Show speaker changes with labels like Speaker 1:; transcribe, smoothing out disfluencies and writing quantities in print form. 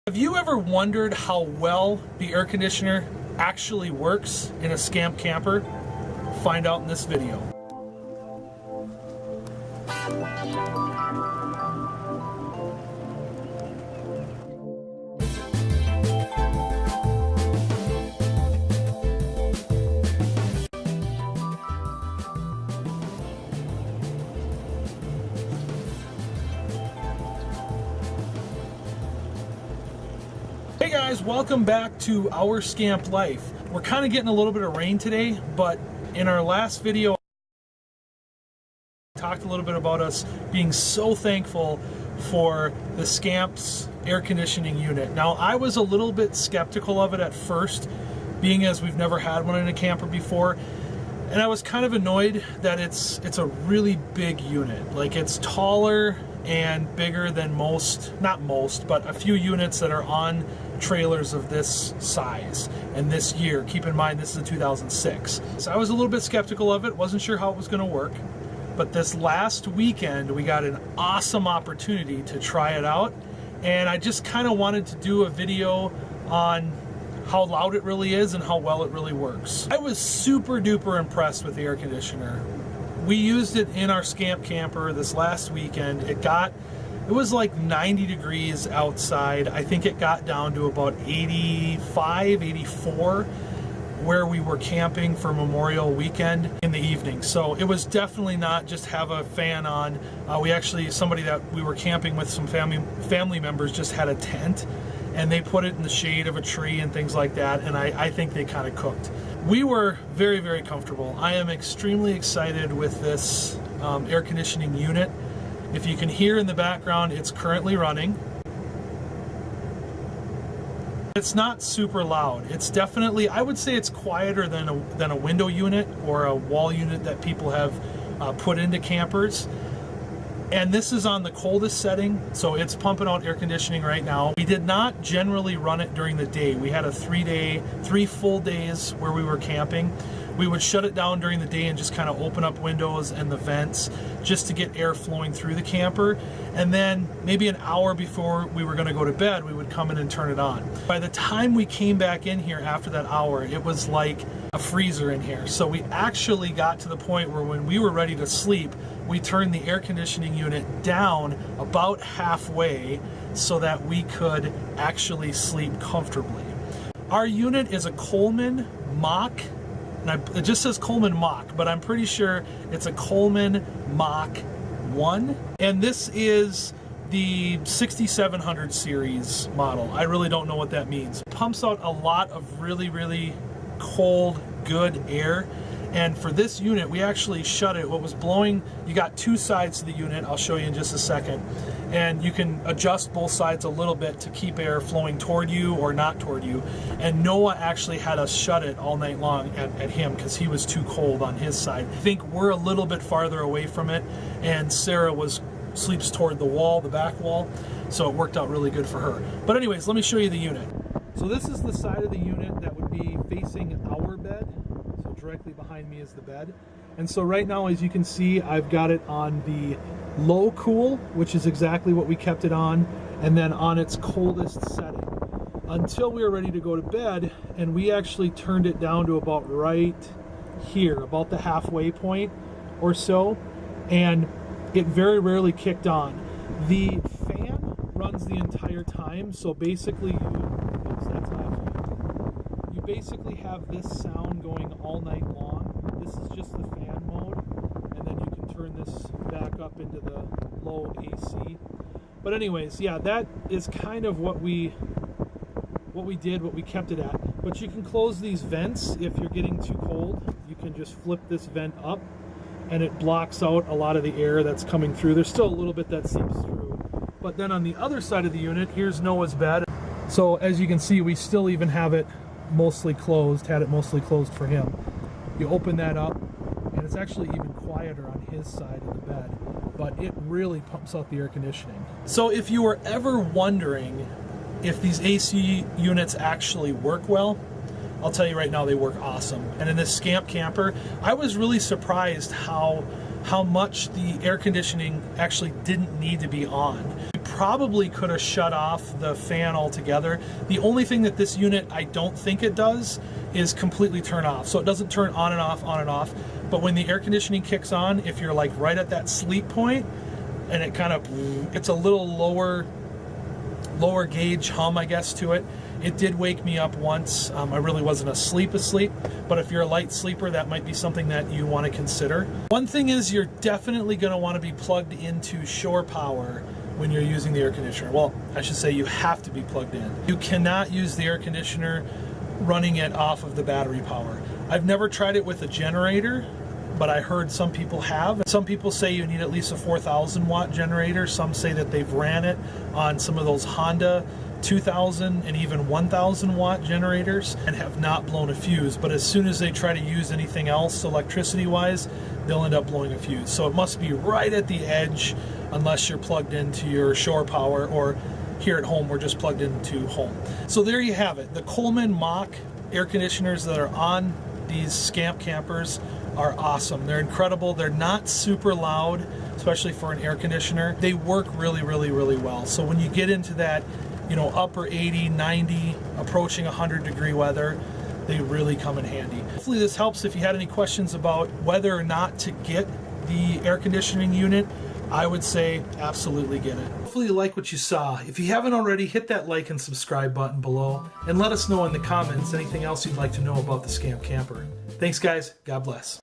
Speaker 1: Have you ever wondered how well the air conditioner actually works in a Scamp camper? Find out in this video. Hey guys, welcome back to Our Scamp Life. We're kind of getting a little bit of rain today, but in our last video, I talked a little bit about us being so thankful for the Scamp's air conditioning unit. Now, I was a little bit skeptical of it at first, being as we've never had one in a camper before, and I was kind of annoyed that it's a really big unit. Like, it's taller and bigger than not most, but a few units that are on trailers of this size and this year. Keep in mind, this is a 2006. So I was a little bit skeptical of it, wasn't sure how it was going to work. But this last weekend, we got an awesome opportunity to try it out. And I just kind of wanted to do a video on how loud it really is and how well it really works. I was super duper impressed with the air conditioner. We used it in our Scamp camper this last weekend. It was like 90 degrees outside. I think it got down to about 85, 84 where we were camping for Memorial Weekend in the evening. So it was definitely not just have a fan on. Somebody that we were camping with, some family members, just had a tent and they put it in the shade of a tree and things like that, and I think they kind of cooked. We were very, very comfortable. I am extremely excited with this air conditioning unit. If you can hear in the background, it's currently running. It's not super loud. It's definitely, I would say it's quieter than a window unit or a wall unit that people have put into campers. And this is on the coldest setting, so it's pumping out air conditioning right now. We did not generally run it during the day. We had a 3 full days where we were camping. We would shut it down during the day and just kind of open up windows and the vents just to get air flowing through the camper. And then maybe an hour before we were going to go to bed, we would come in and turn it on. By the time we came back in here after that hour, it was like a freezer in here. So we actually got to the point where when we were ready to sleep, we turned the air conditioning unit down about halfway so that we could actually sleep comfortably. Our unit is a Coleman Mach. It just says Coleman Mach, but I'm pretty sure it's a Coleman Mach 1. And this is the 6700 series model. I really don't know what that means. It pumps out a lot of really, really cold, good air. And for this unit, we actually shut it. What was blowing, you got two sides to the unit. I'll show you in just a second. And you can adjust both sides a little bit to keep air flowing toward you or not toward you. And Noah actually had us shut it all night long at him because he was too cold on his side. I think we're a little bit farther away from it, and Sarah sleeps toward the wall, the back wall, so it worked out really good for her. But anyways, let me show you the unit. So this is the side of the unit that would be facing our bed. So directly behind me is the bed. And so right now, as you can see, I've got it on the low cool, which is exactly what we kept it on, and then on its coldest setting until we were ready to go to bed. And we actually turned it down to about right here, about the halfway point or so, and it very rarely kicked on. The fan runs the entire time, so basically you basically have this sound going all night long. This is just the fan mode, and then you can turn this back up into the low AC. But anyways, yeah, that is kind of what we kept it at. But you can close these vents if you're getting too cold. You can just flip this vent up, and it blocks out a lot of the air that's coming through. There's still a little bit that seeps through. But then on the other side of the unit, here's Noah's bed. So as you can see, we still even have it mostly closed, had it mostly closed for him. You open that up, and it's actually even quieter on his side of the bed, but it really pumps out the air conditioning. So if you were ever wondering if these AC units actually work well, I'll tell you right now, they work awesome. And in this Scamp camper, I was really surprised how much the air conditioning actually didn't need to be on. We probably could have shut off the fan altogether. The only thing that this unit, I don't think it does, is completely turn off. So it doesn't turn on and off. But when the air conditioning kicks on, if you're like right at that sleep point, and it kind of, it's a little lower gauge hum, I guess, to it. It did wake me up once. I really wasn't asleep, but if you're a light sleeper, that might be something that you want to consider. One thing is, you're definitely going to want to be plugged into shore power when you're using the air conditioner. Well, I should say you have to be plugged in. You cannot use the air conditioner running it off of the battery power. I've never tried it with a generator, but I heard some people have. Some people say you need at least a 4,000 watt generator. Some say that they've ran it on some of those Honda 2,000 and even 1,000 watt generators and have not blown a fuse. But as soon as they try to use anything else electricity wise, they'll end up blowing a fuse. So it must be right at the edge, unless you're plugged into your shore power, or here at home we're just plugged into home. So there you have it. The Coleman Mach air conditioners that are on these Scamp campers are awesome. They're incredible. They're not super loud, especially for an air conditioner. They work really, really, really well. So when you get into that, you know, upper 80, 90, approaching 100-degree weather, they really come in handy. Hopefully this helps. If you had any questions about whether or not to get the air conditioning unit, I would say absolutely get it. Hopefully you like what you saw. If you haven't already, hit that like and subscribe button below, and let us know in the comments anything else you'd like to know about the Scamp camper. Thanks guys, God bless.